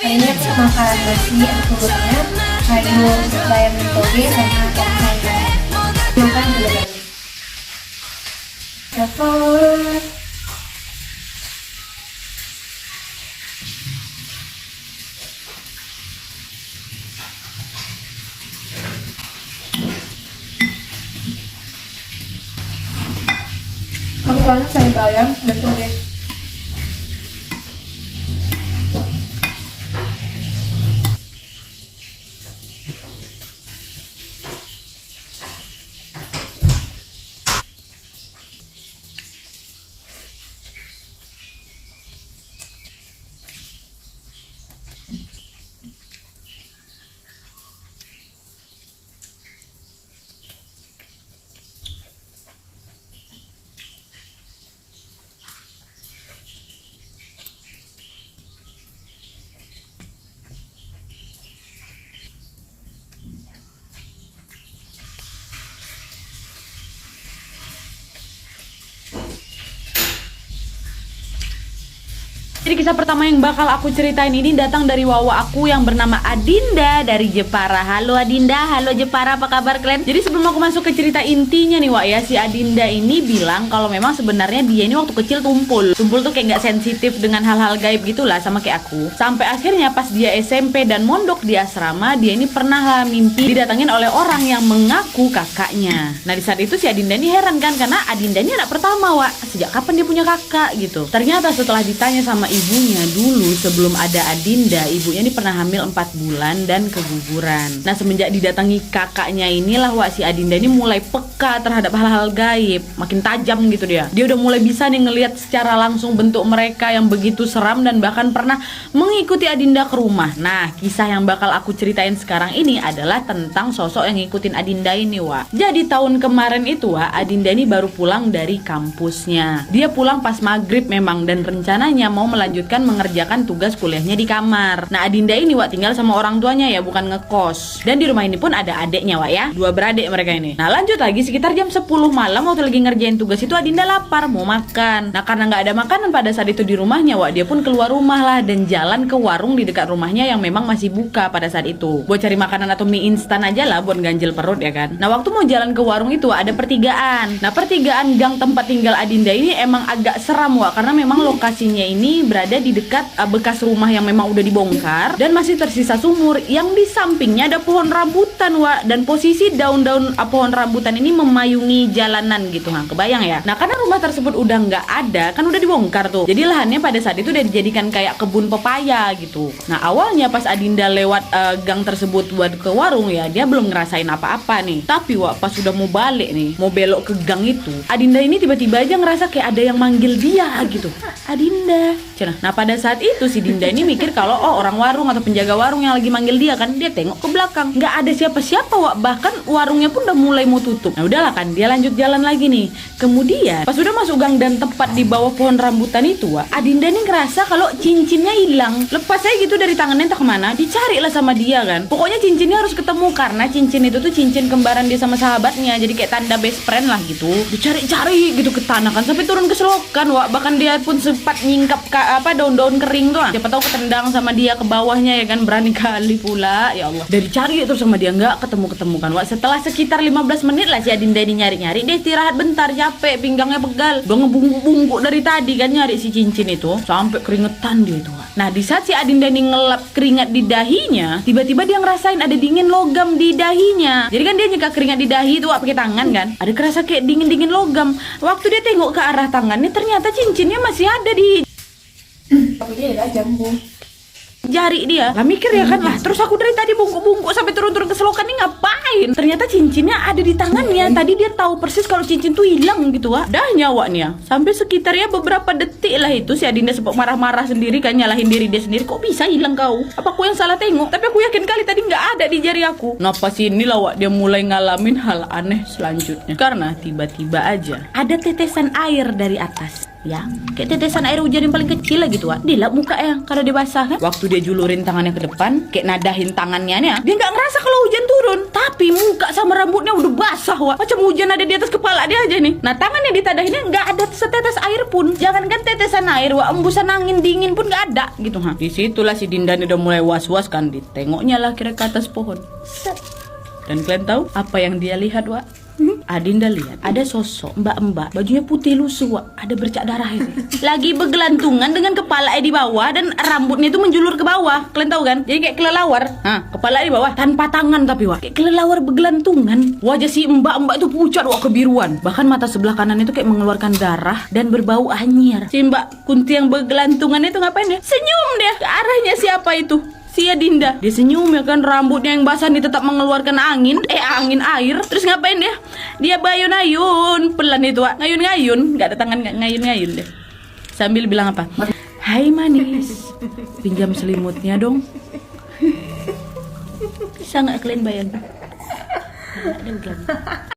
Hari ini aku makan nasi turutnya, sayur bayam toge sama ikan sayur. Makan dulu guys. Dapat. Aku banyak sayur bayam dan toge. Jadi kisah pertama yang bakal aku ceritain ini datang dari wawa aku yang bernama Adinda dari Jepara. Halo Adinda, halo Jepara, apa kabar kalian? Jadi sebelum aku masuk ke cerita intinya nih Wak ya, si Adinda ini bilang kalau memang sebenarnya dia ini waktu kecil tumpul tuh kayak nggak sensitif dengan hal-hal gaib gitulah sama kayak aku. Sampai akhirnya pas dia SMP dan mondok di asrama, dia ini pernah mimpi didatangin oleh orang yang mengaku kakaknya. Nah di saat itu si Adinda ini heran kan, karena Adinda ini anak pertama Wak, sejak kapan dia punya kakak gitu. Ternyata setelah ditanya sama ibunya dulu sebelum ada Adinda, ibunya ini pernah hamil 4 bulan dan keguguran. Nah semenjak didatangi kakaknya inilah Wak, si Adinda ini mulai peka terhadap hal-hal gaib, makin tajam gitu dia. Dia udah mulai bisa nih ngelihat secara langsung bentuk mereka yang begitu seram dan bahkan pernah mengikuti Adinda ke rumah. Nah kisah yang bakal aku ceritain sekarang ini adalah tentang sosok yang ngikutin Adinda ini Wak. Jadi tahun kemarin itu Wak, Adinda ini baru pulang dari kampusnya. Dia pulang pas maghrib memang, dan rencananya mau melanjutkan mengerjakan tugas kuliahnya di kamar. Nah Adinda ini Wak tinggal sama orang tuanya ya, bukan ngekos. Dan di rumah ini pun ada adeknya Wak ya, 2 beradik mereka ini. Nah lanjut lagi, sekitar jam 10 malam waktu lagi ngerjain tugas itu Adinda lapar mau makan. Nah karena nggak ada makanan pada saat itu di rumahnya Wak, dia pun keluar rumah lah dan jalan ke warung di dekat rumahnya yang memang masih buka pada saat itu, buat cari makanan atau mie instan aja lah buat ganjel perut ya kan. Nah waktu mau jalan ke warung itu ada pertigaan. Nah pertigaan gang tempat tinggal Adinda ini emang agak seram Wak, karena memang lokasinya ini berada di dekat bekas rumah yang memang udah dibongkar dan masih tersisa sumur, yang di sampingnya ada pohon rambutan Wak, dan posisi daun-daun pohon rambutan ini memayungi jalanan gitu. Nah kebayang ya. Nah karena rumah tersebut udah nggak ada kan, udah dibongkar tuh, jadi lahannya pada saat itu udah dijadikan kayak kebun pepaya gitu. Nah awalnya pas Adinda lewat gang tersebut buat ke warung ya, dia belum ngerasain apa-apa nih. Tapi Wak pas udah mau balik nih, mau belok ke gang itu, Adinda ini tiba-tiba aja ngerasa kayak ada yang manggil dia gitu, Adinda. Nah pada saat itu si Dinda ini mikir kalau oh orang warung atau penjaga warung yang lagi manggil dia kan. Dia tengok ke belakang, nggak ada siapa-siapa Wak, bahkan warungnya pun udah mulai mau tutup. Nah udahlah kan, dia lanjut jalan lagi nih. Kemudian pas udah masuk gang dan tepat di bawah pohon rambutan itu Wak, Adinda ini ngerasa kalau cincinnya hilang. Lepas aja gitu dari tangannya entah kemana, dicari lah sama dia kan. Pokoknya cincinnya harus ketemu, karena cincin itu tuh cincin kembaran dia sama sahabatnya, jadi kayak tanda best friend lah gitu. Dicari-cari gitu ke tanah kan, sampai turun ke selokan Wak. Bahkan dia pun sempat nyingkap daun-daun kering tuh. Siapa tahu ketendang sama dia ke bawahnya ya kan, berani kali pula ya Allah. Dari cari terus sama dia nggak ketemu kan Wak. Setelah sekitar 15 menit lah si Adinda ini nyari-nyari, dia istirahat bentar, capek, pinggangnya pegal, udah ngebungkuk-bungkuk dari tadi kan nyari si cincin itu, sampai keringetan dia itu Wak. Nah di saat si Adinda ini ngelap keringat di dahinya, tiba-tiba dia ngerasain ada dingin logam di dahinya. Jadi kan dia nyeka keringat di dahi itu Wak pakai tangan kan, ada kerasa kayak dingin-dingin logam. Waktu dia tengok ke arah tangannya, ternyata cincinnya masih ada di jari dia. Lah mikir ya kan, lah terus aku dari tadi bungkuk-bungkuk sampai turun-turun ke selokan ini ngapain? Ternyata cincinnya ada di tangannya. Tadi dia tahu persis kalau cincin tuh hilang gitu Wak. Dah nyawa nih ya. Sampai sekitar ya beberapa detik lah itu si Adinda sempat marah-marah sendiri kan, nyalahin diri dia sendiri. Kok bisa hilang kau? Apa aku yang salah tengok? Tapi aku yakin kali tadi nggak ada di jari aku. Nah pas inilah Wak, dia mulai ngalamin hal aneh selanjutnya. Karena tiba-tiba aja ada tetesan air dari atas. Ya, kayak tetesan air hujan yang paling kecil lah gitu, Wak. Dilap muka ya kalau dia basah kan. Waktu dia julurin tangannya ke depan, kayak nadahin tangannya nih, dia nggak ngerasa kalau hujan turun. Tapi muka sama rambutnya udah basah, Wak. Macam hujan ada di atas kepala dia aja nih. Nah, tangannya ditadahinnya nggak ada setetes air pun. Jangankan tetesan air, Wak, embusan angin dingin pun nggak ada gitu. Disitulah si Dinda udah mulai was-was kan. Ditengoknya lah kira ke atas pohon. Set. Dan kalian tahu apa yang dia lihat, Wak? Adinda lihat ada sosok mbak-mbak bajunya putih lusuh, Wak. Ada bercak darah itu. Lagi bergelantungan dengan kepala di bawah dan rambutnya itu menjulur ke bawah. Kalian tahu kan? Jadi kayak kelelawar. Kepala di bawah tanpa tangan tapi, Wak. Kayak kelelawar bergelantungan. Wajah si mbak-mbak itu pucat, Wak, kebiruan. Bahkan mata sebelah kanan itu kayak mengeluarkan darah dan berbau anyir. Si Mbak Kunti yang bergelantungan itu ngapain dia? Senyum dia ke arahnya siapa itu? Si Adinda. Dia senyum ya kan, rambutnya yang basah nih tetap mengeluarkan angin air. Terus ngapain dia? Dia bayun-ayun pelan itu, Wak. Ngayun-ngayun, nggak ada tangan, nggak ngayun-ngayun deh. Sambil bilang apa? Hai manis, pinjam selimutnya dong. Bisa nggak kalian bayangin?